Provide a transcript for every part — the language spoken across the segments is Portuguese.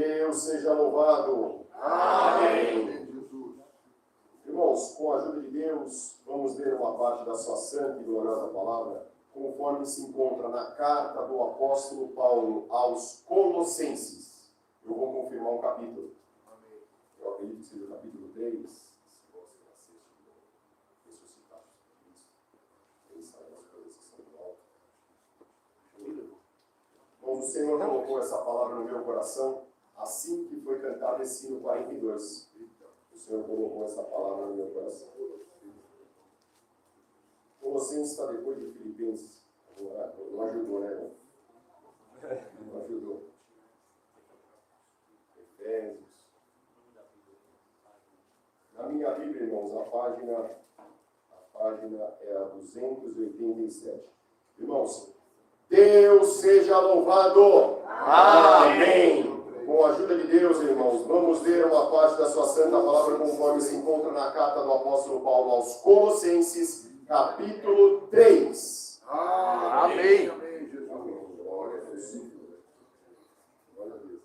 Deus seja louvado. Amém. Irmãos, com a ajuda de Deus, vamos ler uma parte da sua santa e gloriosa palavra, conforme se encontra na carta do apóstolo Paulo aos Colossenses. Eu vou confirmar um capítulo. Eu acredito que seja o capítulo 3. Se você assiste, ressuscitar Cristo. Pensar nas coisas que são do alto. Bom, o Senhor colocou essa palavra no meu coração assim que foi cantado esse hino 42. O Senhor colocou essa palavra no meu coração. Colossenses está depois de Filipenses. Não ajudou, né, irmão? Não ajudou. Efésios. Na minha Bíblia, irmãos, a página é a 287. Irmãos, Deus seja louvado. Amém. Com a ajuda de Deus, irmãos, vamos ler uma parte da sua santa palavra conforme se encontra na carta do apóstolo Paulo aos Colossenses, capítulo 3. Amém. Amém, Jesus. Glória a Deus. Glória a Deus.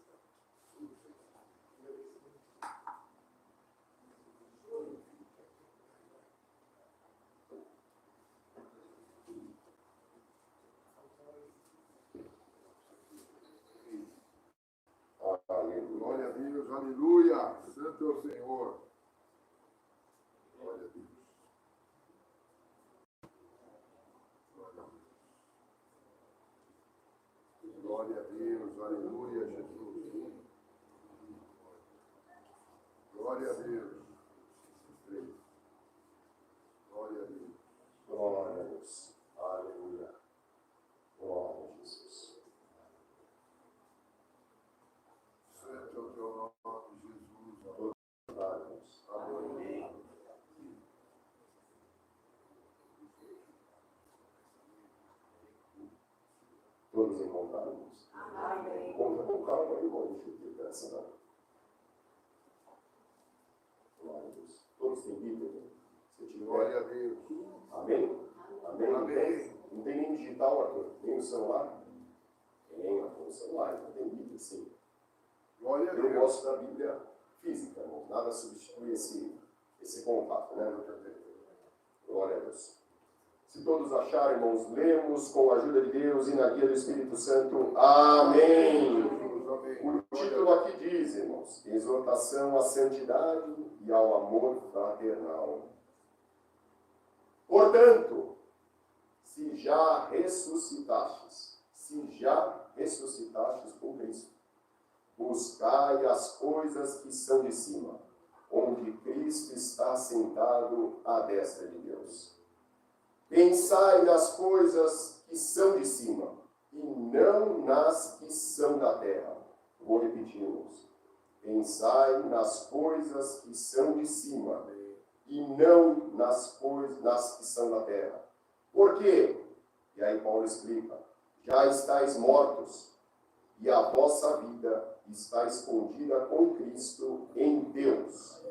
Glória a Deus, aleluia. Santo é o Senhor. Glória a Deus. Glória a Deus, aleluia, Jesus. Glória a Deus. Glória a Deus. Glória a Deus. Aleluia. Glória a Jesus. Santo é o teu nome, Jesus. Glória a Deus. Amém. Todos encontrados. Amém. Conta com calma e bom, deixa eu ter essa. Glória a Deus. Todos têm Bíblia? Se tiver. Glória a Deus. Amém? Amém? Amém. Não tem nem digital, Arthur? Nem o celular? Tem, Arthur, o celular, então tem Bíblia, sim. Glória a Eu Deus. gosto da Bíblia física, irmão. Nada substitui esse contato, né? Glória a Deus. Se todos acharem, irmãos, lemos com a ajuda de Deus e na guia do Espírito Santo. Amém. O título aqui diz, irmãos, exortação à santidade e ao amor fraternal. Portanto, se já ressuscitastes com Cristo, buscai as coisas que são de cima, onde Cristo está sentado à destra de Deus. Pensai nas coisas que são de cima, e não nas que são da terra. Vou repetir, irmãos. Pensai nas coisas que são de cima, e não nas que são da terra. Por quê? E aí Paulo explica. Já estáis mortos, e a vossa vida está escondida com Cristo em Deus.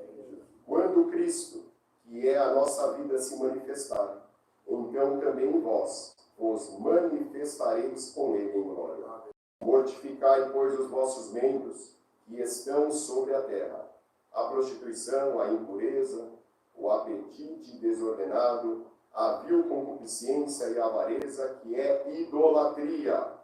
Quando Cristo, que é a nossa vida, se manifestar, então também vós vos manifestareis com ele em glória. Mortificai, pois, os vossos membros que estão sobre a terra, a prostituição, a impureza, o apetite desordenado, a vil concupiscência e a avareza, que é idolatria,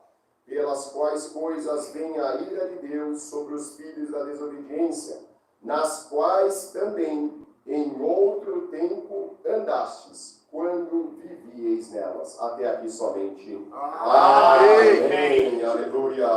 pelas quais coisas vem a ira de Deus sobre os filhos da desobediência, nas quais também em outro tempo andastes, quando vivieis nelas. Até aqui somente. Amém. Amém. Aleluia.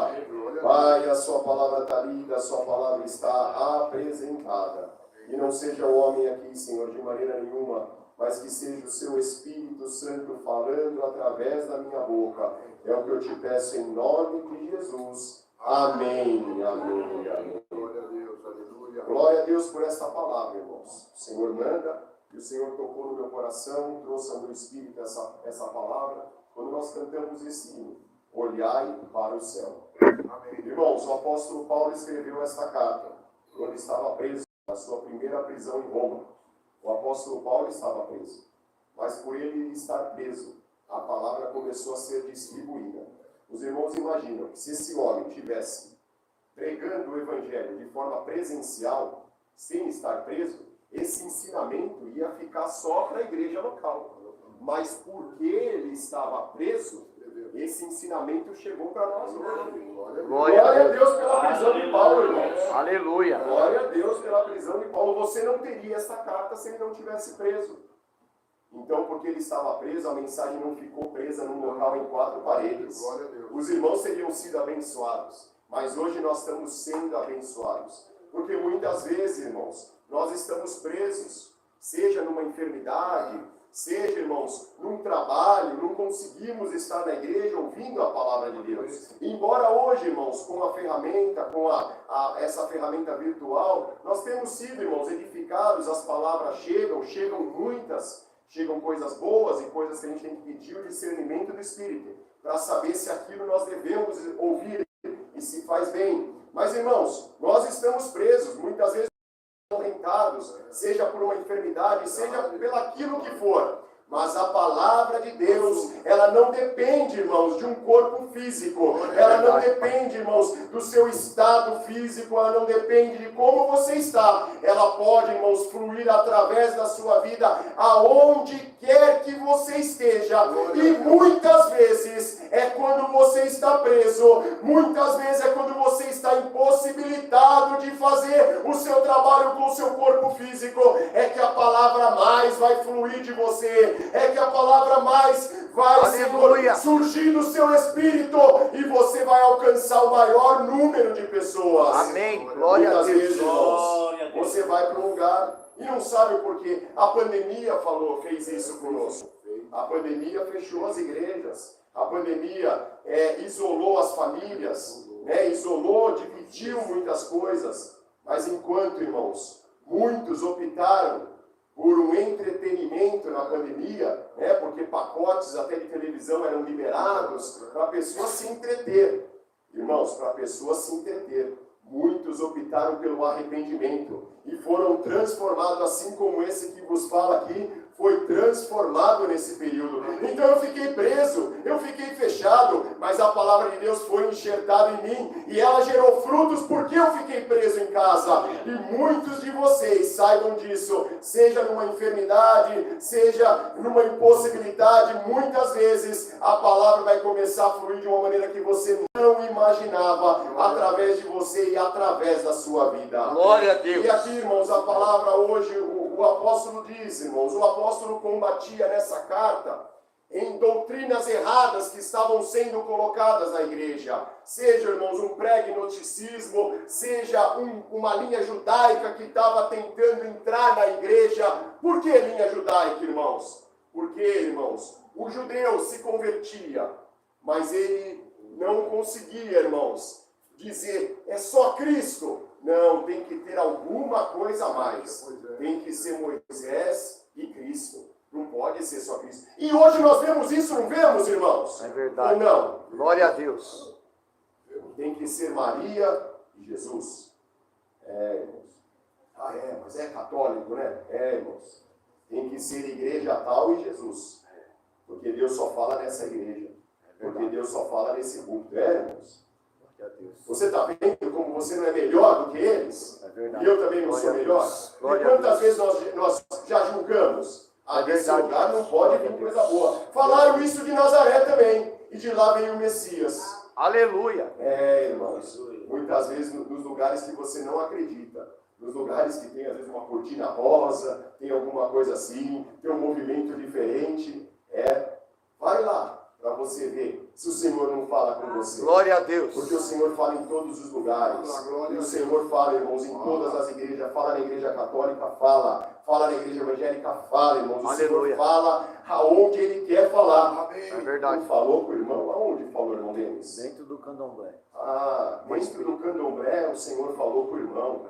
Pai, a sua palavra está lida, a sua palavra está apresentada. E não seja o homem aqui, Senhor, de maneira nenhuma, mas que seja o seu Espírito Santo falando através da minha boca. É o que eu te peço em nome de Jesus. Amém. Amém. Amém. Glória a Deus, aleluia. Glória a Deus por esta palavra, irmãos. O Senhor manda, e o Senhor tocou no meu coração, trouxe ao meu espírito essa palavra, quando nós cantamos esse hino, olhai para o céu. Amém. Irmãos, o apóstolo Paulo escreveu esta carta, quando estava preso, na sua primeira prisão em Roma. O apóstolo Paulo estava preso, mas por ele estar preso, a palavra começou a ser distribuída. Os irmãos imaginam que se esse homem tivesse pregando o evangelho de forma presencial, sem estar preso, esse ensinamento ia ficar só para a igreja local. Mas porque ele estava preso, esse ensinamento chegou para nós hoje. Glória a Deus pela prisão de Paulo, irmãos. Aleluia. Glória a Deus pela prisão de Paulo. Você não teria essa carta se ele não tivesse preso. Então, porque ele estava preso, a mensagem não ficou presa num local em 4 paredes. Glória a Deus. Os irmãos teriam sido abençoados, mas hoje nós estamos sendo abençoados. Porque muitas vezes, irmãos, nós estamos presos, seja numa enfermidade, seja, irmãos, num trabalho, não conseguimos estar na igreja ouvindo a palavra de Deus. Embora hoje, irmãos, com a ferramenta, essa ferramenta virtual, nós temos sido, irmãos, edificados, as palavras chegam muitas, chegam coisas boas e coisas que a gente tem que pedir o discernimento do Espírito, para saber se aquilo nós devemos ouvir e se faz bem. Mas, irmãos, nós estamos presos, muitas vezes atormentados, seja por uma enfermidade, seja pelaquilo que for. Mas a palavra de Deus, ela não depende, irmãos, de um corpo físico. Ela não depende, irmãos, do seu estado físico. Ela não depende de como você está. Ela pode, irmãos, fluir através da sua vida, aonde quer que você esteja. E muitas vezes é quando você está preso. Muitas vezes é quando você está impossibilitado de fazer o seu trabalho com o seu corpo físico. É que a palavra mais vai fluir de você. É que a palavra mais vai surgir do seu espírito e você vai alcançar o maior número de pessoas. Amém. Glória a Deus. Muitas vezes, irmãos, você vai para um lugar e não sabe por quê. A pandemia fez isso conosco. A pandemia fechou as igrejas. A pandemia isolou as famílias, isolou, dividiu muitas coisas. Mas enquanto, irmãos, muitos optaram por um entretenimento na pandemia, porque pacotes até de televisão eram liberados para a pessoa se entreter. Irmãos, para a pessoa se entreter. Muitos optaram pelo arrependimento e foram transformados, assim como esse que vos fala aqui, foi transformado nesse período. Então eu fiquei preso, eu fiquei fechado, mas a palavra de Deus foi enxertada em mim e ela gerou frutos porque eu fiquei preso em casa. E muitos de vocês saibam disso, seja numa enfermidade, seja numa impossibilidade, muitas vezes a palavra vai começar a fluir de uma maneira que você não imaginava, através de você e através da sua vida. Glória a Deus. E aqui, irmãos, a palavra hoje, o apóstolo diz, irmãos, o apóstolo combatia nessa carta em doutrinas erradas que estavam sendo colocadas na igreja. Seja, irmãos, um pregnosticismo, seja uma linha judaica que estava tentando entrar na igreja. Por que linha judaica, irmãos? Porque, irmãos, o judeu se convertia, mas ele não conseguia, irmãos, dizer, é só Cristo. Não, tem que ter alguma coisa a mais. Tem que ser Moisés e Cristo. Não pode ser só Cristo. E hoje nós vemos isso, não vemos, irmãos? É verdade. Ou não? Glória a Deus. Tem que ser Maria e Jesus. Irmãos. Mas é católico, né? Irmãos. Tem que ser igreja tal e Jesus. Porque Deus só fala nessa igreja. Porque Deus só fala nesse culto. Irmãos. Você está vendo como você não é melhor do que eles? É verdade. E eu também não sou melhor? E quantas vezes nós já julgamos? Desse lugar não pode vir coisa boa. Falaram isso de Nazaré também. E de lá veio o Messias. Aleluia. Irmãos. Muitas vezes nos lugares que você não acredita. Nos lugares que tem às vezes uma cortina rosa, tem alguma coisa assim, tem um movimento diferente. Vai lá. Para você ver se o Senhor não fala com você. Glória a Deus. Porque o Senhor fala em todos os lugares. E o Senhor fala, irmãos, em todas as igrejas. Fala na igreja católica, fala. Fala na igreja evangélica, fala, irmãos. O Senhor fala aonde Ele quer falar. É verdade. Não falou com o irmão? Aonde falou, irmão Denis? Dentro do candomblé. Dentro do candomblé o Senhor falou com o irmão.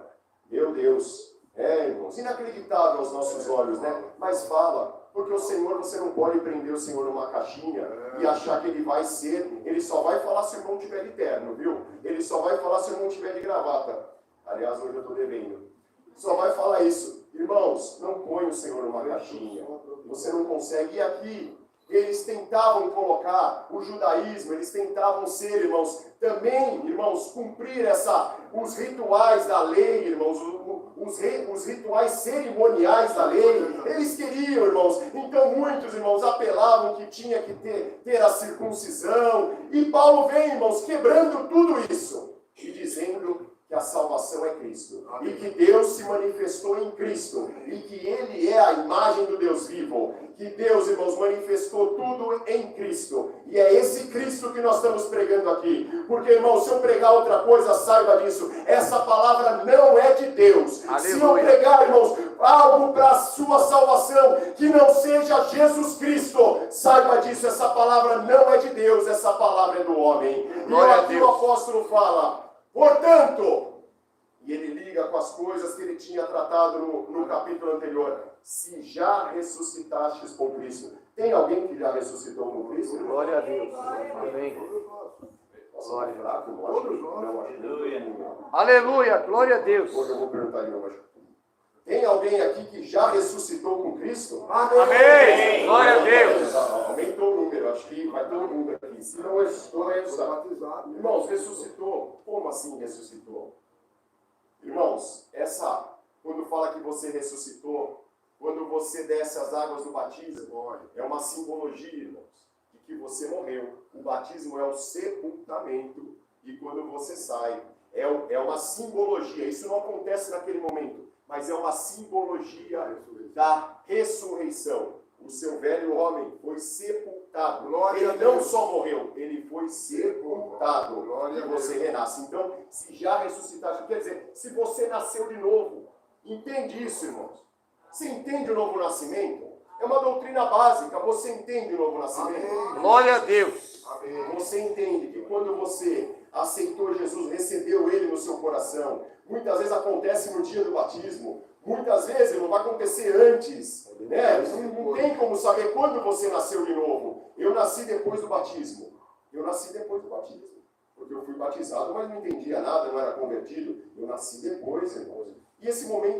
Meu Deus. Irmãos, inacreditável aos nossos olhos, né? Mas fala. Porque o Senhor, você não pode prender o Senhor numa caixinha e achar que Ele vai ser, Ele só vai falar se o irmão tiver de terno, viu? Ele só vai falar se o irmão tiver de gravata. Aliás, hoje eu estou devendo. Só vai falar isso. Irmãos, não põe o Senhor numa caixinha. Você não consegue. E aqui, eles tentavam colocar o judaísmo, eles tentavam ser, irmãos, também, irmãos, cumprir os rituais da lei, irmãos, os rituais cerimoniais da lei. Eles queriam, irmãos. Então muitos, irmãos, apelavam que tinha que ter a circuncisão. E Paulo vem, irmãos, quebrando tudo isso e dizendo que a salvação é Cristo, e que Deus se manifestou em Cristo, e que Ele é a imagem do Deus vivo, que Deus, irmãos, manifestou tudo em Cristo, e é esse Cristo que nós estamos pregando aqui, porque, irmãos, se eu pregar outra coisa, saiba disso, essa palavra não é de Deus. Aleluia. Se eu pregar, irmãos, algo para a sua salvação, que não seja Jesus Cristo, saiba disso, essa palavra não é de Deus, essa palavra é do homem. Glória a E aqui Deus. o apóstolo fala, portanto, e ele liga com as coisas que ele tinha tratado no capítulo anterior, se já ressuscitastes com Cristo. Tem alguém que já ressuscitou com Cristo? Glória a Deus. Amém. Glória a Deus. Não, acho que não. Aleluia. Glória a Deus. Hoje eu vou perguntar de novo. Tem alguém aqui que já ressuscitou com Cristo? Amém. Glória a Deus. Aumentou o número, acho que vai todo mundo aqui. Se não ressuscitou, é batizado. Irmãos, ressuscitou. Como assim ressuscitou? Irmãos, quando fala que você ressuscitou, quando você desce as águas do batismo, é uma simbologia, irmãos, de que você morreu. O batismo é o sepultamento, e quando você sai, é uma simbologia. Isso não acontece naquele momento, mas é uma simbologia da ressurreição. O seu velho homem foi sepultado. Ele não só morreu, ele foi sepultado. E você renasce. Então, se já ressuscitaste, quer dizer, se você nasceu de novo, entende isso, irmãos? Você entende o novo nascimento? É uma doutrina básica. Você entende o novo nascimento? Glória a Deus. Você entende que quando você aceitou Jesus, recebeu Ele no seu coração, muitas vezes acontece no dia do batismo, muitas vezes não vai acontecer antes, né? Não tem como saber quando você nasceu de novo. Eu nasci depois do batismo. Porque eu fui batizado, mas não entendia nada, não era convertido. Eu nasci depois, irmãos. E esse momento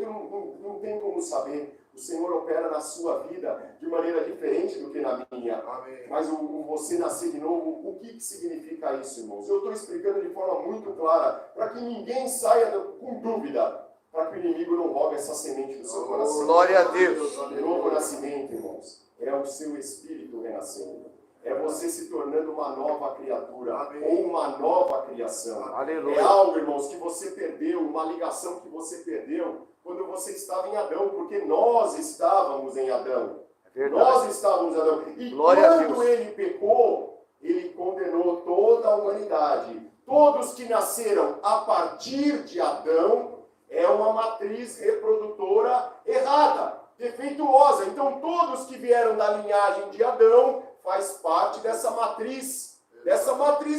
não tem como saber. O Senhor opera na sua vida de maneira diferente do que na minha. Amém. Mas você nascer de novo, o que significa isso, irmãos? Eu estou explicando de forma muito clara, para que ninguém saia com dúvida, para que o inimigo não roube essa semente do seu coração. Glória a Deus. O novo nascimento, irmãos, é o seu espírito renascendo. É você se tornando uma nova criatura, ou uma nova criação. Aleluia. É algo, irmãos, que você perdeu, uma ligação que você perdeu quando você estava em Adão, porque nós estávamos em Adão. Verdade. Nós estávamos em Adão. E Glória a quando Deus. ele pecou, ele condenou toda a humanidade. Todos que nasceram a partir de Adão é uma matriz reprodutora errada, defeituosa. Então todos que vieram da linhagem de Adão faz parte dessa matriz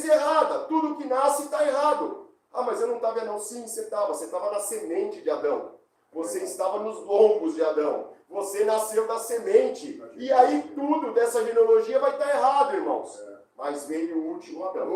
errada. Tudo que nasce está errado. Ah, mas eu não estava, não. Sim, você estava na semente de Adão. Você estava nos lombos de Adão. Você nasceu da semente. E aí tudo dessa genealogia vai estar errado, irmãos. Mas veio o último Adão.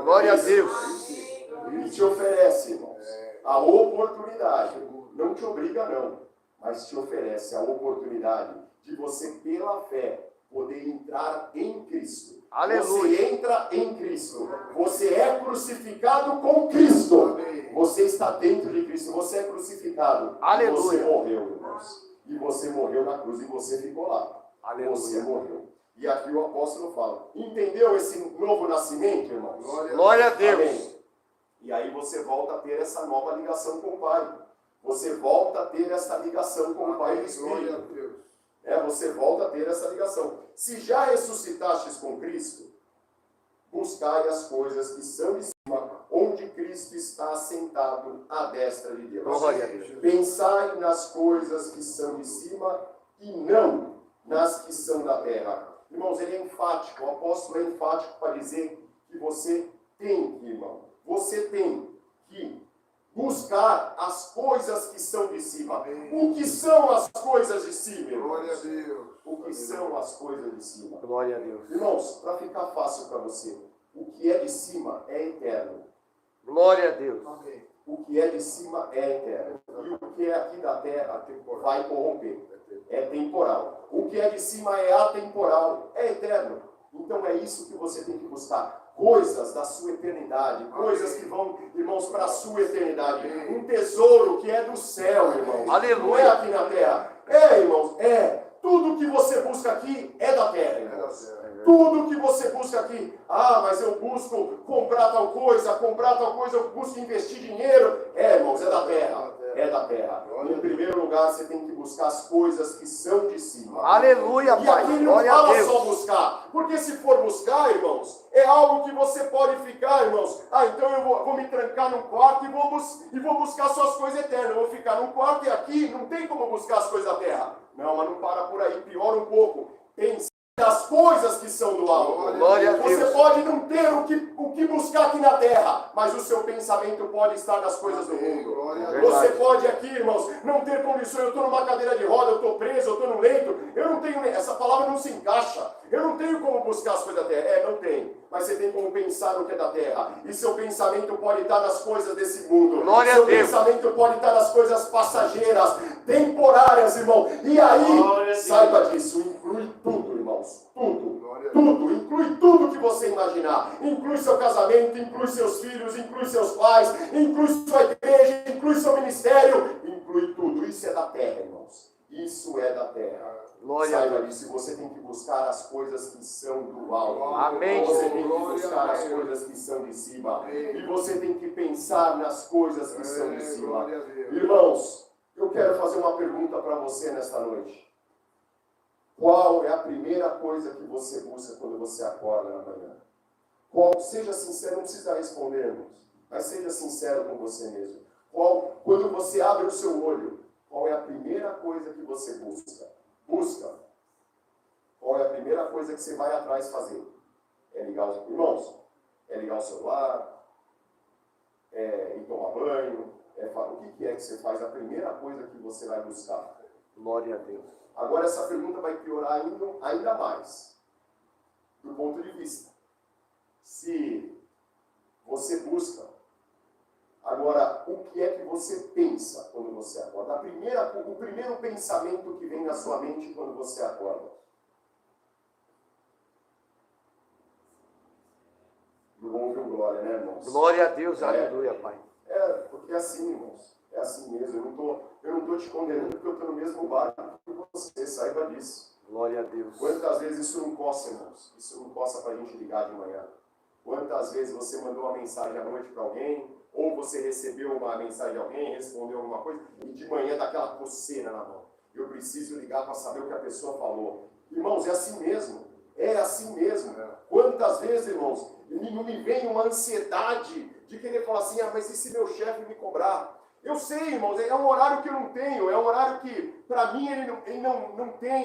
Glória a Deus. E te oferece, irmãos, a oportunidade. Não te obriga, não. Mas te oferece a oportunidade de você, pela fé, poder entrar em Cristo. Aleluia. Você entra em Cristo. Você é crucificado com Cristo. Você está dentro de Cristo. Você é crucificado. Aleluia. Você morreu, irmãos. E você morreu na cruz e você ficou lá. Aleluia. Você morreu. E aqui o apóstolo fala. Entendeu esse novo nascimento, irmãos? Glória a Deus. Amém. E aí você volta a ter essa nova ligação com o Pai. Você volta a ter essa ligação com o Pai do Espírito. Você volta a ter essa ligação. Se já ressuscitastes com Cristo, buscai as coisas que são de cima, onde Cristo está assentado à destra de Deus. Glória a Deus. Pensai nas coisas que são de cima e não nas que são da terra. Irmãos, ele é enfático, o apóstolo é enfático para dizer que você tem que buscar as coisas que são de cima. O que são as coisas de cima, irmãos? Glória a Deus. O que são as coisas de cima? Glória a Deus. Irmãos, para ficar fácil para você, o que é de cima é eterno. Glória a Deus. o que é de cima é eterno. E o que é aqui da terra vai corromper. É temporal. O que é de cima é atemporal, é eterno. Então é isso que você tem que buscar. Coisas da sua eternidade, coisas que vão, irmãos, para a sua eternidade. Um tesouro que é do céu, irmãos. Aleluia. Não é aqui na terra. É, irmãos, é. Tudo que você busca aqui é da terra, irmãos. Tudo que você busca aqui, mas eu busco comprar tal coisa, eu busco investir dinheiro. É, irmãos, é da terra. É da terra. Em primeiro lugar, você tem que buscar as coisas que são de cima. Aleluia, E Pai. aqui não Glória a fala Deus. só buscar. Porque se for buscar, irmãos, é algo que você pode ficar, irmãos. Então eu vou me trancar num quarto e vou buscar só as coisas eternas. Eu vou ficar num quarto e aqui não tem como buscar as coisas da terra. Não, mas não para por aí. Piora um pouco. Pense das coisas que são do alto. Glória a Deus. Você pode não ter o que buscar aqui na terra, mas o seu pensamento pode estar nas coisas do mundo. Você pode aqui, irmãos, não ter condições. Eu estou numa cadeira de roda, eu estou preso, eu estou no leito. Eu não tenho, essa palavra não se encaixa. Eu não tenho como buscar as coisas da terra. Não tem. Mas você tem como pensar no que é da terra. E seu pensamento pode estar nas coisas desse mundo. Glória seu a Deus. pensamento pode estar nas coisas passageiras, temporárias, irmão. E aí, saiba disso, inclui tudo, irmãos. Tudo. Tudo. Inclui tudo que você imaginar. Inclui seu casamento, inclui seus filhos, inclui seus pais, inclui sua igreja, inclui seu ministério. Inclui tudo. Isso é da terra, irmãos. Isso é da terra. Glória a Saiba Deus. disso, você tem que buscar as coisas que são do alto. Amém. Você tem que buscar as coisas que são de cima. E você tem que pensar nas coisas que são de cima. Irmãos, eu quero fazer uma pergunta para você nesta noite. Qual é a primeira coisa que você busca quando você acorda na manhã? Seja sincero, não precisa responder, irmãos, mas seja sincero com você mesmo. Quando você abre o seu olho, qual é a primeira coisa que você busca? Qual é a primeira coisa que você vai atrás fazer? É ligar os irmãos? É ligar o celular? É ir tomar banho? O que é que você faz? A primeira coisa que você vai buscar? Glória a Deus. Agora essa pergunta vai piorar ainda mais. Do ponto de vista. Se você busca, agora, o que é que você pensa quando você acorda? O primeiro pensamento que vem na sua mente quando você acorda. Não vão ouvir glória, né, irmãos? Glória a Deus. Aleluia, Pai. Porque é assim, irmãos. É assim mesmo. Eu não estou te condenando porque eu estou no mesmo barco que você. Saiba disso. Glória a Deus. Quantas vezes isso não coça, irmãos? Isso não coça para a gente ligar de manhã. Quantas vezes você mandou uma mensagem à noite para alguém, ou você recebeu uma mensagem de alguém, respondeu alguma coisa, e de manhã dá aquela coceira na mão. Eu preciso ligar para saber o que a pessoa falou. Irmãos, é assim mesmo. É assim mesmo. Quantas vezes, irmãos, não me vem uma ansiedade de querer falar assim, mas e se meu chefe me cobrar? Eu sei, irmãos, é um horário que eu não tenho, é um horário que, para mim, ele não tem,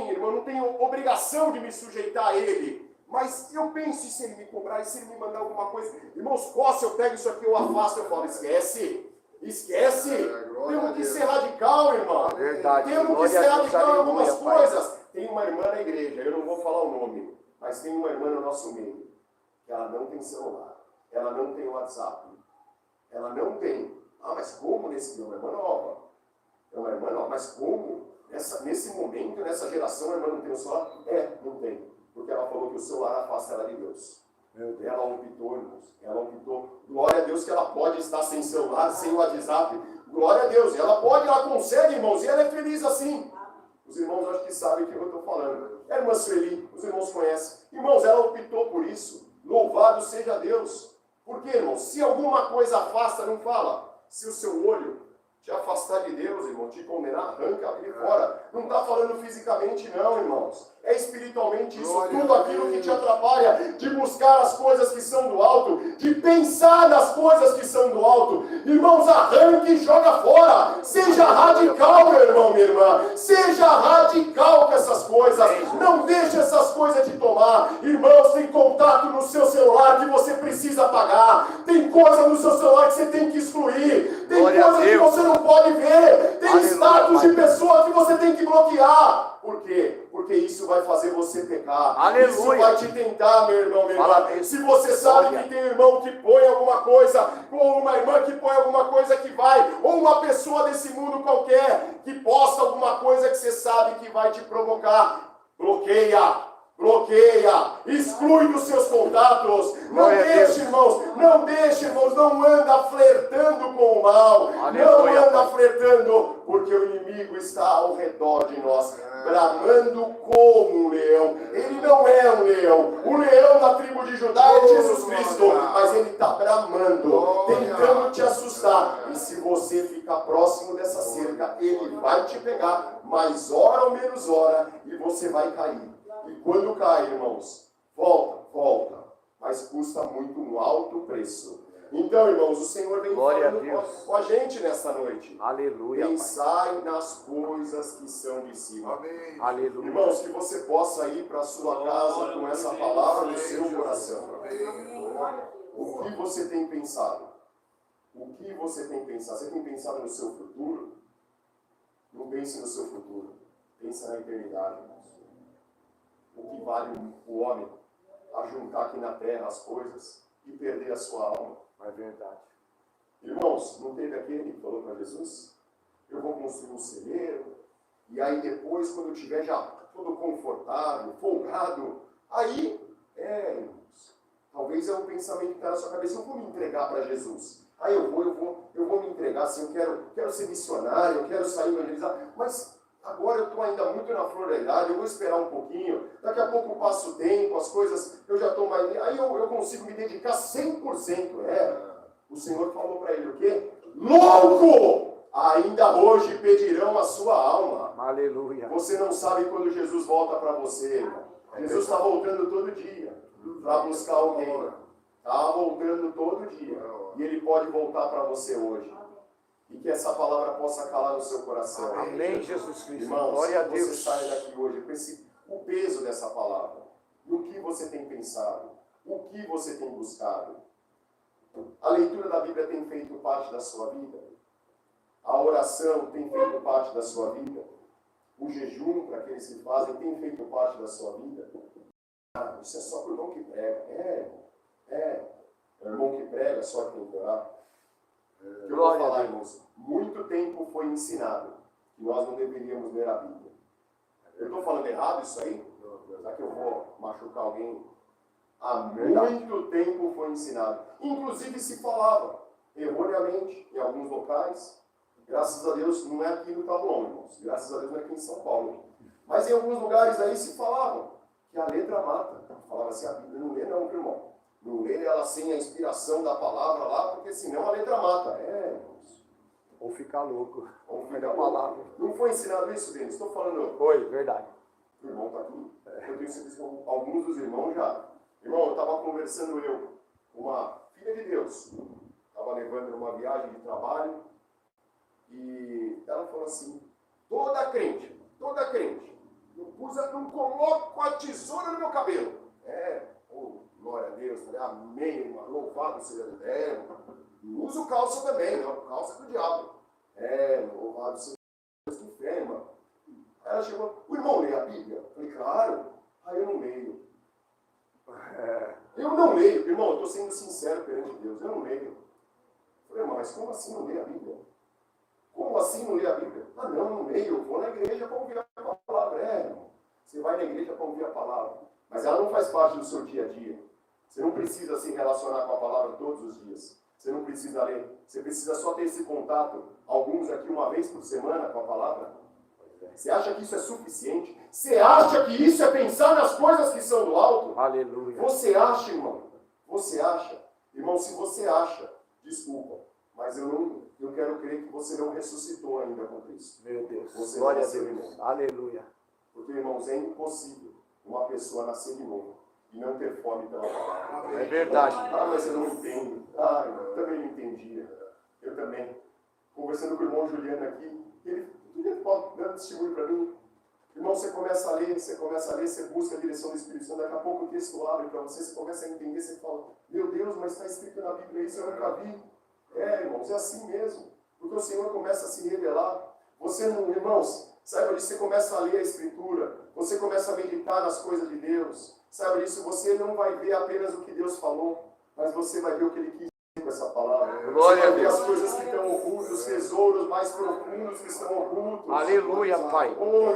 irmão, eu não tenho obrigação de me sujeitar a ele. Mas eu penso, e se ele me cobrar, e se ele me mandar alguma coisa? Irmãos, coça, eu pego isso aqui, eu afasto, eu falo, esquece. Temos que ser radical, irmão. Verdade. Temos que Glória ser a Deus. radical em algumas Aleluia, Pai. coisas. Tem uma irmã na igreja, eu não vou falar o nome, mas tem uma irmã no nosso meio, que ela não tem celular, ela não tem WhatsApp, ela não tem. Mas como nesse dia? Uma irmã nova. É uma irmã nova. Mas como? Nesse momento, nessa geração, a irmã não tem o celular? Não tem. Porque ela falou que o celular afasta ela de Deus. Ela optou, irmãos. Ela optou. Glória a Deus que ela pode estar sem celular, sem WhatsApp. Glória a Deus. Ela consegue, irmãos. E ela é feliz assim. Os irmãos acho que sabem o que eu estou falando. É a irmã Sueli. Os irmãos conhecem. Irmãos, ela optou por isso. Louvado seja Deus. Por quê, irmãos? Se alguma coisa afasta, não fala. Se o seu olho te afastar de Deus, irmão, te condenar, arranca ele fora. Não está falando fisicamente, não, irmãos. É espiritualmente isso. Tudo aquilo que te atrapalha de buscar as coisas que são do alto, de pensar nas coisas que são do alto. Irmãos, arranque e joga fora. Seja radical, meu irmão, minha irmã. Seja radical com essas coisas. Não deixe essas coisas te tomar. Irmãos, tem contato no seu celular que você precisa apagar. Tem coisa no seu celular que você tem que excluir. Tem coisa que você não pode ver. Tem status de pessoa que você tem que bloquear. Por quê? Porque porque isso vai fazer você pecar. Aleluia. Isso vai te tentar, meu irmão, minha Fala irmã. bem. Se você sabe Glória. que tem irmão que põe alguma coisa, ou uma irmã que põe alguma coisa que vai, ou uma pessoa desse mundo qualquer que posta alguma coisa que você sabe que vai te provocar, bloqueia. Bloqueia, exclui dos seus contatos, não Glória a deixe, Deus. irmãos, não anda flertando com o mal, Aleluia, não anda Pai. flertando, porque o inimigo está ao redor de nós, bramando como um leão. Ele não é um leão, o leão da tribo de Judá é Jesus Cristo, mas ele está bramando, tentando te assustar, e se você ficar próximo dessa cerca, ele vai te pegar, mais hora ou menos hora, e você vai cair. E quando cai, irmãos, volta, mas custa muito um alto preço. Então, irmãos, o Senhor vem Glória a falando Deus. com a gente nesta noite. Aleluia, Pai. Pensai nas coisas que são de cima. Amém. Aleluia. Irmãos, que você possa ir para a sua casa com essa palavra no seu coração. O que você tem pensado? O que você tem pensado? Você tem pensado no seu futuro? Não pense no seu futuro. Pense na eternidade, irmãos. O que vale o homem a juntar aqui na terra as coisas e perder a sua alma? É verdade. Irmãos, não teve aquele que falou para Jesus? Eu vou construir um celeiro, e aí depois, quando eu estiver já todo confortável, folgado, aí, irmãos, talvez é um pensamento que está na sua cabeça, eu vou me entregar para Jesus. Aí eu vou me entregar, assim, eu quero ser missionário, eu quero sair evangelizar, mas agora eu estou ainda muito na flor da idade, eu vou esperar um pouquinho, daqui a pouco passa o tempo, as coisas, eu já estou mais... Aí eu consigo me dedicar 100%. O Senhor falou para ele o quê? Louco! Ainda hoje pedirão a sua alma. Aleluia. Você não sabe quando Jesus volta para você, irmão. Jesus está voltando todo dia para buscar alguém. Está voltando todo dia. E Ele pode voltar para você hoje. E que essa palavra possa calar no seu coração. Amém, Jesus Cristo. Irmãos, Glória a que você Deus. saia daqui hoje com o peso dessa palavra. No que você tem pensado. O que você tem buscado. A leitura da Bíblia tem feito parte da sua vida. A oração tem feito parte da sua vida. O jejum, para aqueles que fazem, tem feito parte da sua vida. Isso é só para o irmão que prega. O irmão que prega só que tem que orar. Eu vou Glória a falar, Deus. irmãos, muito tempo foi ensinado que nós não deveríamos ler a Bíblia. Eu estou falando errado isso aí? Será que eu vou machucar alguém? Há muito tempo foi ensinado. Inclusive se falava, erroneamente, em alguns locais. Graças a Deus, não é aqui no Taboão, irmãos. Graças a Deus não é aqui em São Paulo. Mas em alguns lugares aí se falavam que a letra mata. Falava assim, a Bíblia não lê não, irmão. Não lê ela sem a inspiração da palavra lá, porque senão a letra mata. Irmãos. Ou ficar louco. Ou fica Melhor louco. palavra. Não foi ensinado isso, Denis? Estou falando... Foi, verdade. O irmão está aqui. Eu tenho certeza que alguns dos irmãos já. Irmão, eu estava conversando com uma filha de Deus. Estava levando numa viagem de trabalho. E ela falou assim, toda crente, não coloco a tesoura no meu cabelo. Glória a Deus, falei, amém, irmão, louvado seja Deus. Não uso calça também, não, calça do diabo. Louvado seja Deus, que fé, irmão. Aí ela chegou, o irmão lê a Bíblia? Eu falei, claro. Aí eu não leio. Eu não leio, irmão, eu estou sendo sincero perante Deus, eu não leio. Eu falei, irmão, mas como assim não lê a Bíblia? Como assim não lê a Bíblia? Não leio, eu vou na igreja para ouvir a palavra. Irmão, você vai na igreja para ouvir a palavra, mas ela não faz parte do seu dia a dia. Você não precisa se relacionar com a palavra todos os dias. Você não precisa ler. Você precisa só ter esse contato, alguns aqui uma vez por semana com a palavra. Você acha que isso é suficiente? Você acha que isso é pensar nas coisas que são do alto? Aleluia. Você acha, irmão? Você acha? Irmão, se você acha, desculpa, mas eu quero crer que você não ressuscitou ainda com Cristo. Meu Deus. Você Glória a nasceu de Deus. novo. Aleluia. Porque, irmãos, é impossível uma pessoa nascer de novo e não ter fome pela palavra. É verdade. Mas eu não entendo. Eu também não entendia. Eu também. Conversando com o irmão Juliano aqui, ele pode dar testemunho para mim. Irmão, você começa a ler, você busca a direção do Espírito Santo, daqui a pouco o texto abre para você começa a entender, você fala, meu Deus, mas está escrito na Bíblia isso, eu nunca vi. Irmãos, é assim mesmo. Porque o Senhor começa a se revelar. Você não, irmãos, sabe quando você começa a ler a Escritura, você começa a meditar nas coisas de Deus, sabe disso, você não vai ver apenas o que Deus falou, mas você vai ver o que Ele quis dizer com essa palavra. Você vai ver as coisas que estão ocultas, os tesouros mais profundos que estão ocultos. Aleluia, Pai. Oh,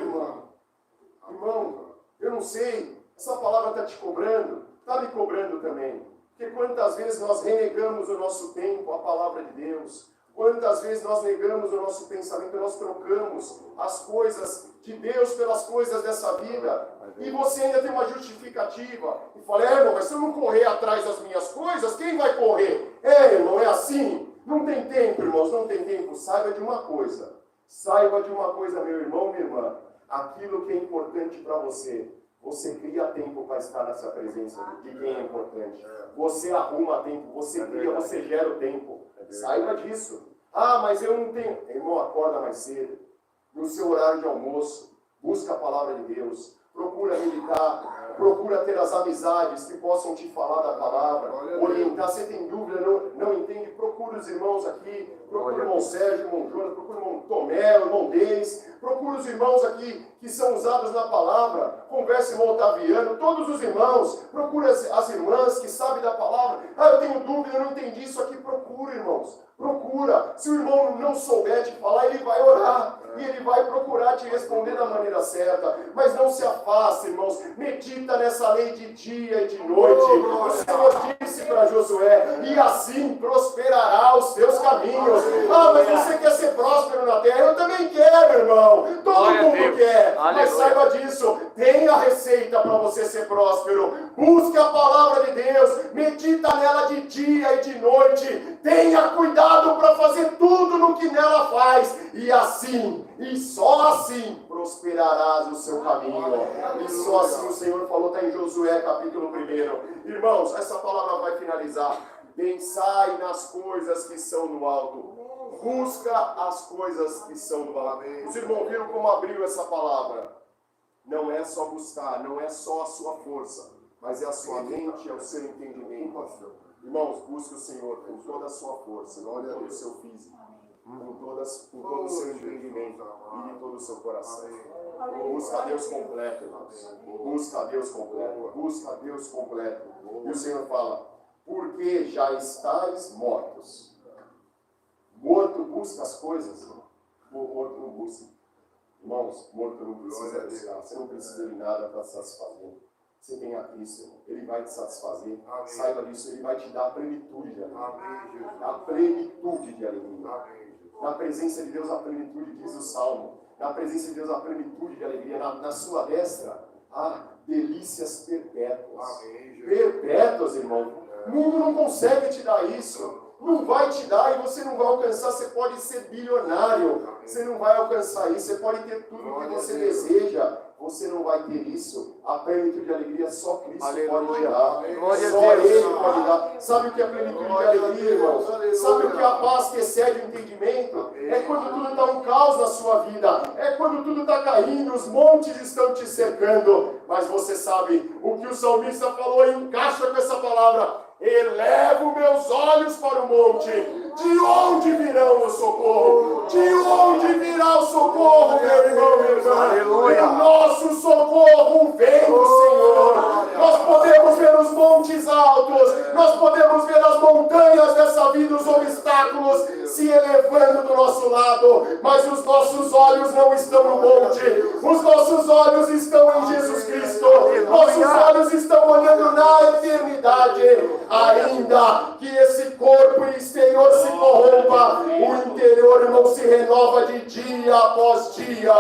irmão, eu não sei, essa palavra está te cobrando, está me cobrando também. Porque quantas vezes nós renegamos o nosso tempo, a palavra de Deus. Quantas vezes nós negamos o nosso pensamento, nós trocamos as coisas de Deus pelas coisas dessa vida. E você ainda tem uma justificativa. E fala, irmão, mas se eu não correr atrás das minhas coisas, quem vai correr? Irmão, é assim. Não tem tempo, irmãos, não tem tempo. Saiba de uma coisa, meu irmão, minha irmã. Aquilo que é importante para você, você cria tempo para estar nessa presença de quem é importante. Você arruma tempo, você cria, você gera o tempo. Saiba disso. Ah, mas eu não tenho. Irmão, acorda mais cedo. No seu horário de almoço, busca a palavra de Deus. Procura meditar. Procura ter as amizades que possam te falar da palavra. Orientar. Você tem dúvida, não entende? Procura os irmãos aqui. Procura o irmão Sérgio, o irmão Jonas. Procura o irmão Tomé, o irmão Denis. Procura os irmãos aqui que são usados na palavra. Converse com o Otaviano. Todos os irmãos. Procura as irmãs que sabem da palavra. Ah, eu tenho dúvida, eu não entendi isso aqui. Procura, irmãos. Procura. Se o irmão não souber te falar, ele vai orar. E ele vai procurar te responder da maneira certa. Mas não se afaste, irmãos. Medita nessa lei de dia e de noite. O Senhor disse para Josué, e assim prosperará os teus caminhos. Ah, mas você quer ser próspero na terra? Eu também quero, irmão. Todo mundo quer. Mas saiba disso. Tem a receita para você ser próspero. Busque a palavra de Deus. Medita nela de dia e de noite. Tenha cuidado para fazer tudo no que nela faz. E assim, e só assim, prosperarás o seu caminho. E só assim o Senhor falou, está em Josué capítulo 1. Irmãos, essa palavra vai finalizar. Pensai nas coisas que são no alto. Busca as coisas que são no alto. Os irmãos viram como abriu essa palavra. Não é só buscar, não é só a sua força, mas é a sua mente, é o seu entendimento. Irmãos, busque o Senhor com toda a sua força, com todo o seu físico, com todo o seu entendimento e de todo o seu coração. Busca a Deus completo, irmãos. Busca a Deus completo. Busca a Deus completo. E o Senhor fala, porque já estáis mortos. Morto busca as coisas, morto não busca. Irmãos, morto não precisa buscar. Você não precisa de nada para satisfazer. Você tem a Cristo, irmão. Ele vai te satisfazer. Amém. Saiba disso, Ele vai te dar a plenitude de alegria. Amém, a plenitude de alegria. Amém. Na presença de Deus, a plenitude, diz o Salmo. Na presença de Deus, a plenitude de alegria. Na sua destra, há delícias perpétuas. Amém, perpétuas, irmão. O mundo não consegue te dar isso. Não vai te dar e você não vai alcançar. Você pode ser bilionário. Você não vai alcançar isso. Você pode ter tudo o que você deseja. Você não vai ter isso. A plenitude de alegria só Cristo pode te dar. Só Ele pode dar. Sabe o que é a plenitude de alegria, irmão? Sabe o que é a paz que excede o entendimento? É quando tudo está um caos na sua vida. É quando tudo está caindo, os montes estão te cercando. Mas você sabe o que o salmista falou, encaixa com essa palavra. Elevo meus olhos para o monte. De onde virão o socorro? De onde virá o socorro, meu irmão, meu irmão? Aleluia. O nosso socorro vem do Senhor. Nós podemos ver os montes altos, nós podemos ver as montanhas dessa vida, os obstáculos se elevando do nosso lado, mas os nossos olhos não estão no monte, os nossos olhos estão em Jesus Cristo, nossos olhos estão olhando na eternidade. Ainda que esse corpo exterior se corrompa, o interior, irmão, se renova de dia após dia.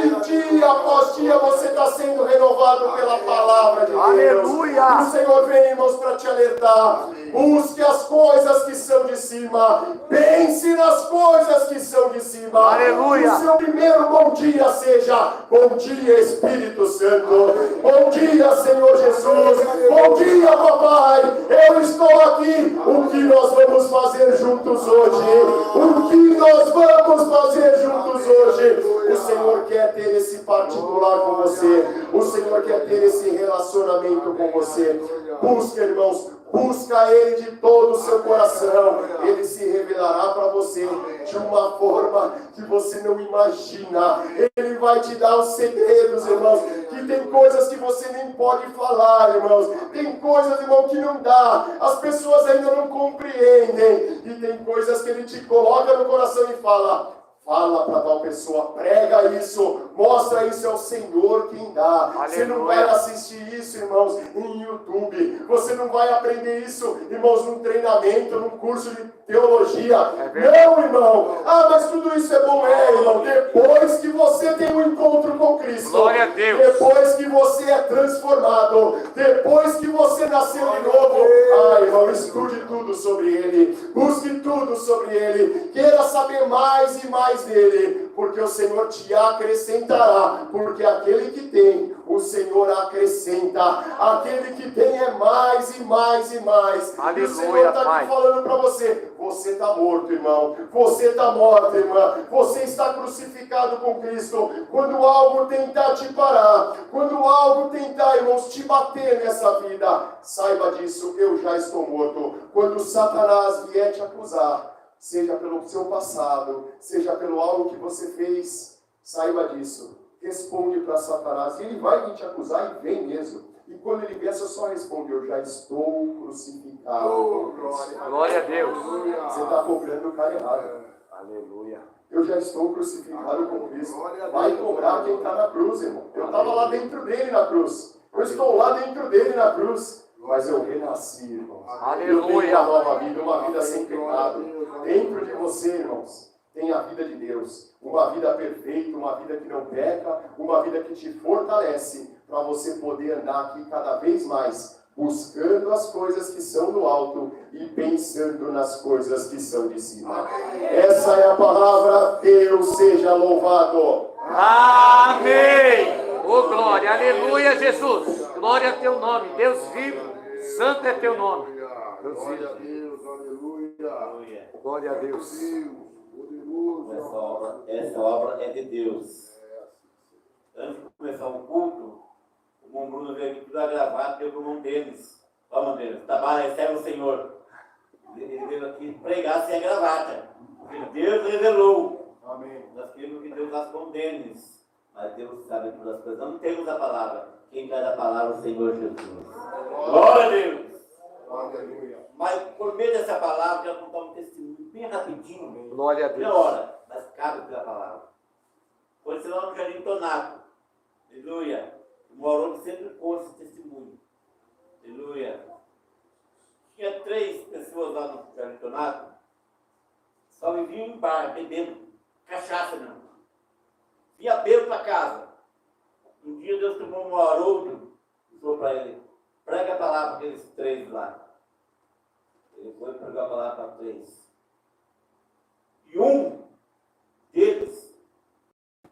De dia após dia você está sendo renovado pela palavra de Deus. Aleluia! O Senhor vem, irmãos, para te alertar. Busque as coisas que são de cima. Pense nas coisas que são de cima. Aleluia! O seu primeiro bom dia seja bom dia, Espírito Santo. Bom dia, Senhor Jesus. Bom dia, papai. Eu estou aqui. O que nós vamos fazer juntos hoje? O que nós vamos fazer juntos hoje? O Senhor quer ter esse particular com você. O Senhor quer ter esse relacionamento com você. Busca, irmãos. Busca Ele de todo o seu coração. Ele se revelará para você. você de uma forma que você não imagina. Ele vai te dar os segredos, irmãos, que tem coisas que você nem pode falar, irmãos. Tem coisas, irmão, que não dá. As pessoas ainda não compreendem. E tem coisas que ele te coloca no coração e fala para tal pessoa, prega isso, mostra isso, é o Senhor quem dá. Aleluia. Você não vai assistir isso, irmãos, em YouTube. Você não vai aprender isso, irmãos, num treinamento, num curso de teologia. Não, irmão. Ah, mas tudo isso é bom, irmão. Depois que você tem um encontro com Cristo. Glória a Deus. Depois que você é transformado. Depois que você nasceu de novo. Ah, irmão, estude tudo sobre Ele. Busque tudo sobre Ele. Queira saber mais e mais dele, porque o Senhor te acrescentará, porque aquele que tem, o Senhor acrescenta, aquele que tem é mais e mais e mais. Aleluia, e o Senhor está aqui falando para você, você está morto, irmão, você está morta, irmã, você está crucificado com Cristo. Quando algo tentar te parar, quando algo tentar, irmãos, te bater nessa vida, saiba disso, eu já estou morto. Quando Satanás vier te acusar, seja pelo seu passado, seja pelo algo que você fez, saiba disso. Responde para Satanás. Ele vai vir te acusar e vem mesmo. E quando ele vier, você só responde, eu já estou crucificado. Glória a Deus. Você está cobrando o cara errado. Aleluia. Eu já estou crucificado com Cristo. Vai cobrar quem está na cruz, irmão. Eu estava lá dentro dele na cruz. Eu estou lá dentro dele na cruz. Mas eu renasci, irmãos. Aleluia. Eu tenho uma nova vida, uma vida sem pecado. Dentro de você, irmãos, tem a vida de Deus. Uma vida perfeita, uma vida que não peca, uma vida que te fortalece para você poder andar aqui cada vez mais, buscando as coisas que são do alto e pensando nas coisas que são de cima. Essa é a palavra. Deus seja louvado. Amém. Oh, glória. Aleluia, Jesus. Glória a teu nome. Deus vivo. Santo é teu nome. Glória a Deus, aleluia. Glória a Deus. Essa obra é de Deus. Antes de começar o culto, o irmão Bruno veio aqui tudo a gravar, deu para o irmão deles. Ó, irmão deles, trabalha, recebe o Senhor. Ele veio aqui pregar sem a gravata. Porque Deus revelou. Amém. Nós queremos que Deus as condene. Mas Deus sabe todas as coisas. Não temos a palavra. Quem traz a palavra é o Senhor Jesus. Glória a Deus. Aleluia. Mas por meio dessa palavra, eu vou contar um testemunho bem rapidinho. Glória a Meia Deus. hora, mas cabe pela palavra. Foi lá no Jardim Tonato. Aleluia. O Moroni sempre conta esse testemunho. Aleluia. Tinha 3 pessoas lá no Jardim Tonato. Só viviam em bar, bebendo. Cachaça não. Vinha bebo para casa. Um dia Deus tomou um Haroldo e falou para ele, prega a palavra para aqueles 3 lá. Ele foi pregar a palavra para 3. E um deles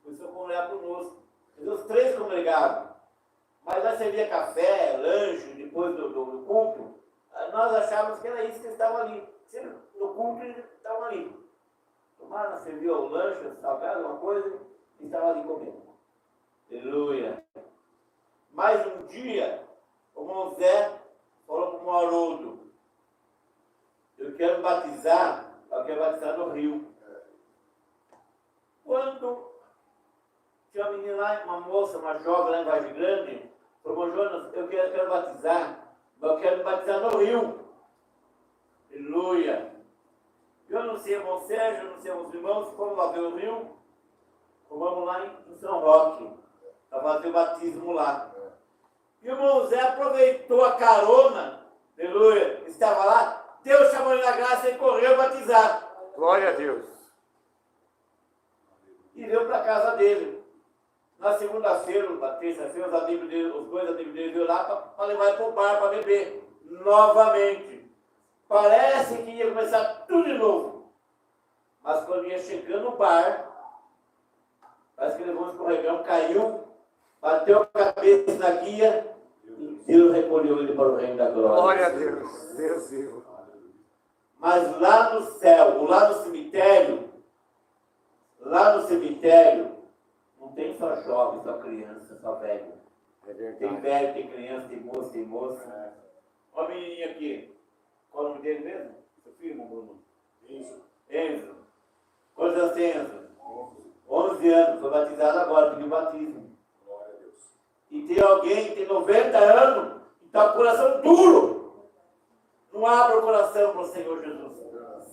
começou a congregar conosco. Os 3 congregavam. Mas lá servia café, lanche, depois do culto. Nós achávamos que era isso que eles estavam ali. Sempre no culto eles estavam ali. Tomaram, serviu o lanche, salgado, alguma coisa, e estavam ali comendo. Aleluia. Mais um dia, o irmão Zé falou para o irmão Haroldo, eu quero batizar no Rio. Quando tinha uma menina lá, uma moça, uma jovem lá em Vargem Grande, falou, irmão Jonas, eu quero batizar, mas eu quero batizar no Rio. Aleluia. Eu não sei, irmão Sérgio, eu não sei, os irmãos, fomos lá ver o Rio, vamos lá em São Roque, para fazer o batismo lá. E o irmão Zé aproveitou a carona, aleluia, estava lá, Deus chamou ele na graça e correu batizar. Glória a Deus. E veio para a casa dele. Na segunda-feira, na terça-feira, os 2 amigos dele veio lá para levar ele para o bar para beber. Novamente. Parece que ia começar tudo de novo. Mas quando ia chegando no bar, parece que levou um escorregão, caiu, bateu a cabeça na guia e Deus recolheu ele para o reino da glória. Glória a Deus. Deus vivo. Mas lá no céu, ou lá no cemitério, não tem só jovem, só criança, só velho. É verdade. Tem velho, tem criança, tem moça. Olha a menininha aqui. Qual é o nome dele mesmo? Seu filho, Bruno? Enzo. batizado agora, pediu batismo. E tem alguém que tem 90 anos e está com o coração duro. Não abra o coração para o Senhor Jesus.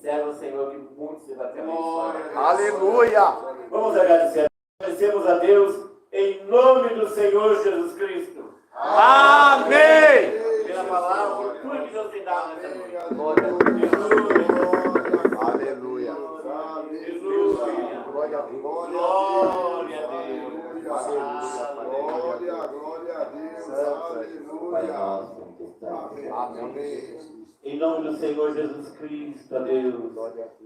Serve o Senhor que muito se vai ter abençoado. Aleluia. Vamos agradecer. Agradecemos a Deus em nome do Senhor Jesus Cristo. Amém. Pela palavra, por tudo que Deus tem dado nessa noite. Glória a Deus. Aleluia. Glória a Deus. Glória a Deus. Glória a Deus. Pai Aleluia. nosso que estás no céu. Amém. Em nome do Senhor Jesus Cristo, a Deus,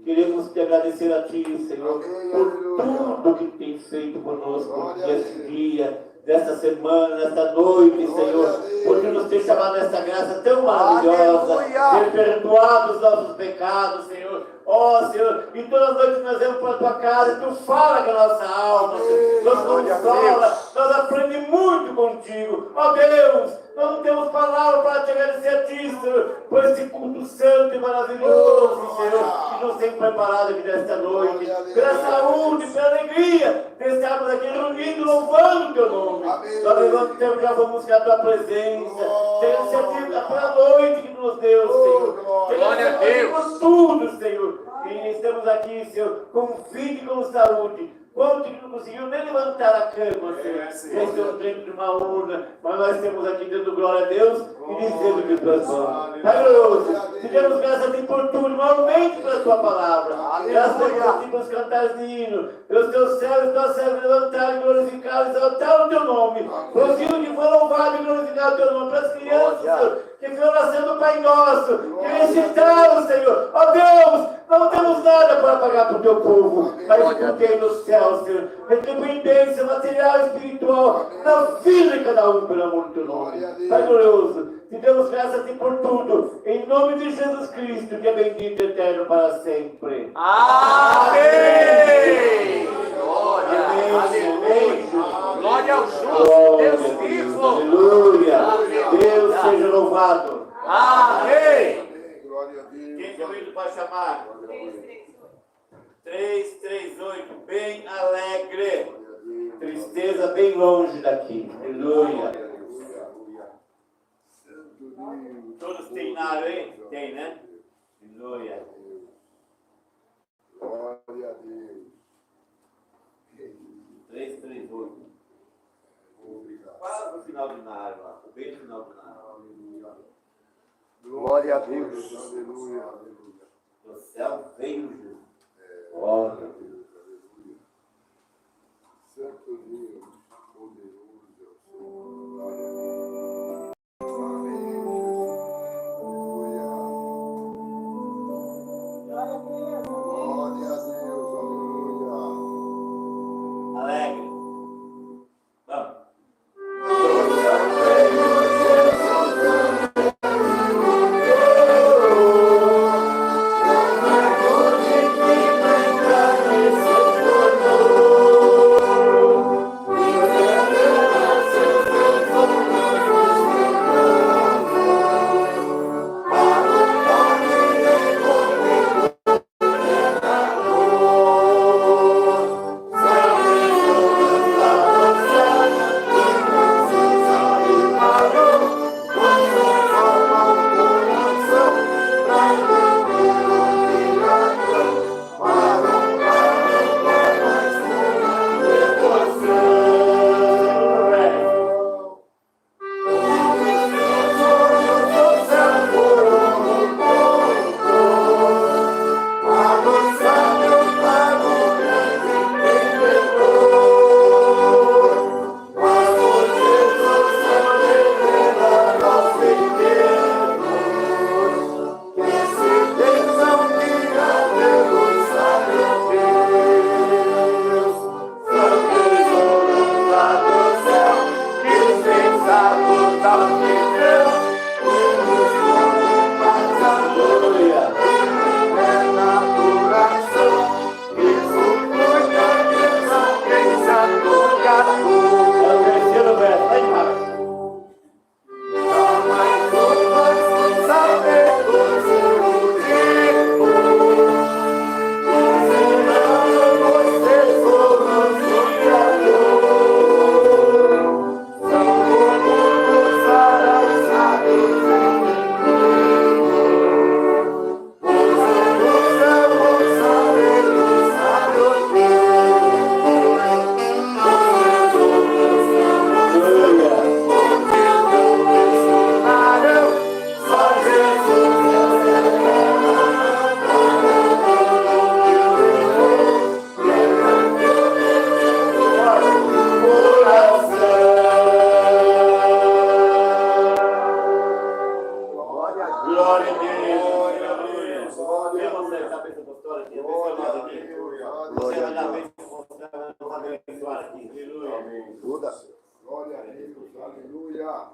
queremos te agradecer a Ti, Senhor, por tudo que tem feito conosco neste dia, nesta semana, nesta noite, Senhor, por nos ter chamado nessa graça tão maravilhosa, ter perdoado os nossos pecados, Senhor. Ó, Senhor, e todas as noites nós vamos para a Tua casa e Tu fala com a nossa alma, Senhor. Nos consola, nós aprendemos muito contigo. Ó Deus, nós não temos palavras para te agradecer a Ti, Senhor, por esse culto santo e maravilhoso, Senhor, que nos tem preparado aqui nesta noite, pela saúde, pela alegria, de estarmos aqui reunidos, louvando o Teu nome. Nós levantamos já vamos buscar a Tua presença, tenha pela noite que Tu nos deu, Senhor. Glória a Deus. Por tudo, Senhor. E estamos aqui, Senhor, com vida e com saúde. Quando que não conseguiu nem levantar a cama, Senhor. Estamos dentro de uma urna, mas nós estamos aqui dando glória a Deus e dizendo que Tuas mãos. Pai glorioso, te damos graças a Ti por tudo, igualmente pela Tua palavra. Graças a Ti pelos cantares de hino, pelos Teus céus e Tuas servas levantaram, glorificaram e exaltaram o Teu nome. Pelos filhos que foram louvados e glorificaram o Teu nome. Pelas crianças, Senhor, que foram nascendo o Pai Nosso, que recitaram, Senhor. Ó Deus, não temos nada para pagar para o Teu povo, mas tu tem no céu, Senhor. Retribui bênção material e espiritual na vida de cada um, pelo amor do Teu nome. Pai glorioso, te damos graças a Ti por tudo, em nome de Jesus Cristo, que é bendito e eterno para sempre. Amém. Glória. Amém. Aleluia. Glória ao justo, Deus vivo. Aleluia. Deus seja louvado. Amém. Glória a Deus. Quem tem ouvido pode chamar? 338, bem alegre. Tristeza bem longe daqui. Aleluia. Todos têm nada aí? Tem, né? Aleluia. Glória a Deus. 338. Obrigado. Quase no final do Naro lá. Bem no final do Naro. Glória a Deus. Aleluia. Do céu veio Jesus. Glória a Deus. Santo Deus, poderoso é o Senhor. Glória a Deus. Amém. Aleluia. Glória a Deus. Aleluia. Alegre. Vamos. Glória na vez que você vai abençoar aqui. Aleluia. Amém. Toda. Glória a Deus, aleluia.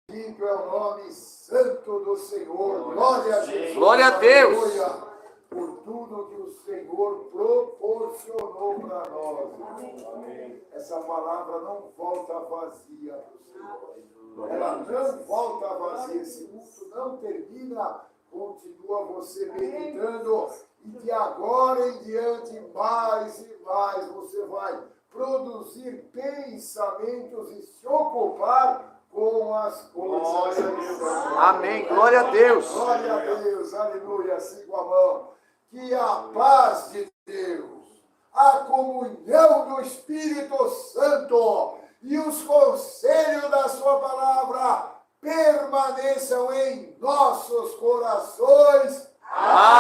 Bendito é o nome santo do Senhor. Glória a Jesus. Glória a Deus. Aleluia. Por tudo que o Senhor proporcionou para nós. Amém. Essa palavra não volta vazia para o Senhor. Ela não volta vazia. Esse culto não termina. Continua você meditando. E de agora em diante, mais e mais, você vai produzir pensamentos e se ocupar com as coisas de Deus. Amém. Glória a Deus. Glória a Deus, aleluia, siga a mão. Que a paz de Deus, a comunhão do Espírito Santo e os conselhos da sua palavra permaneçam em nossos corações. Amém.